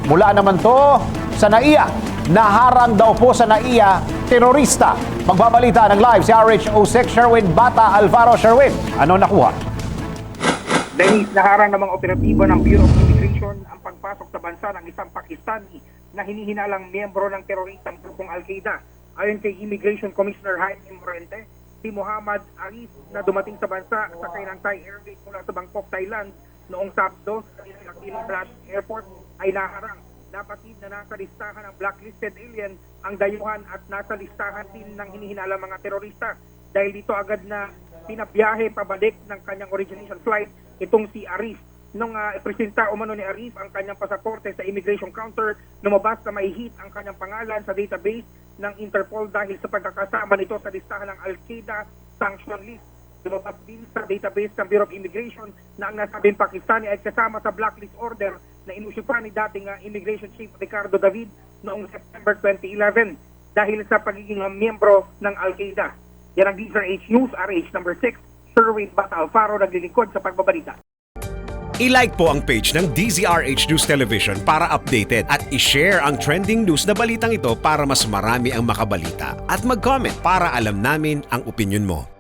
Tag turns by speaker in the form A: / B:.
A: Mula naman to sa NAIA. Naharang daw po sa NAIA, terorista. Magbabalita ng live si RH06 Sherwin Bata Alvaro. Sherwin, ano nakuha?
B: Dennis, naharang namang operatibo ng Bureau of Immigration ang pagpasok sa bansa ng isang Pakistani na hinihinalang miyembro ng teroristang grupong Al-Qaeda. Ayon kay Immigration Commissioner Jaime Morente, si Muhammad Arif na dumating sa bansa sa ng Thai Airways mula sa Bangkok, Thailand noong Sabado sa Iloilo Airport ay naharang. Napatid na nasa listahan ng blacklisted alien ang dayuhan at nasa listahan din ng hinihinalang mga terorista. Dahil dito agad na pinabiyahe pabalik ng kanyang origination flight itong si Arif. Nung presenta umano ni Arif ang kanyang pasaporte sa immigration counter, lumabas na may hit ang kanyang pangalan sa database ng Interpol dahil sa pagkakasama nito sa listahan ng Al-Qaeda sanction list. Lumabas din sa database ng Bureau of Immigration na ang nasabing Pakistani ay kasama sa blacklist order na inusyupan ni dating Immigration Chief Ricardo David noong September 2011 dahil sa pagiging miyembro ng Al-Qaeda. Yan ang DZRH News, RH number 6, Sherwin Bata Alfaro, naglilingkod sa pagbabalita.
C: I-like po ang page ng DZRH News Television para updated at i-share ang trending news na balitang ito para mas marami ang makabalita. At mag-comment para alam namin ang opinion mo.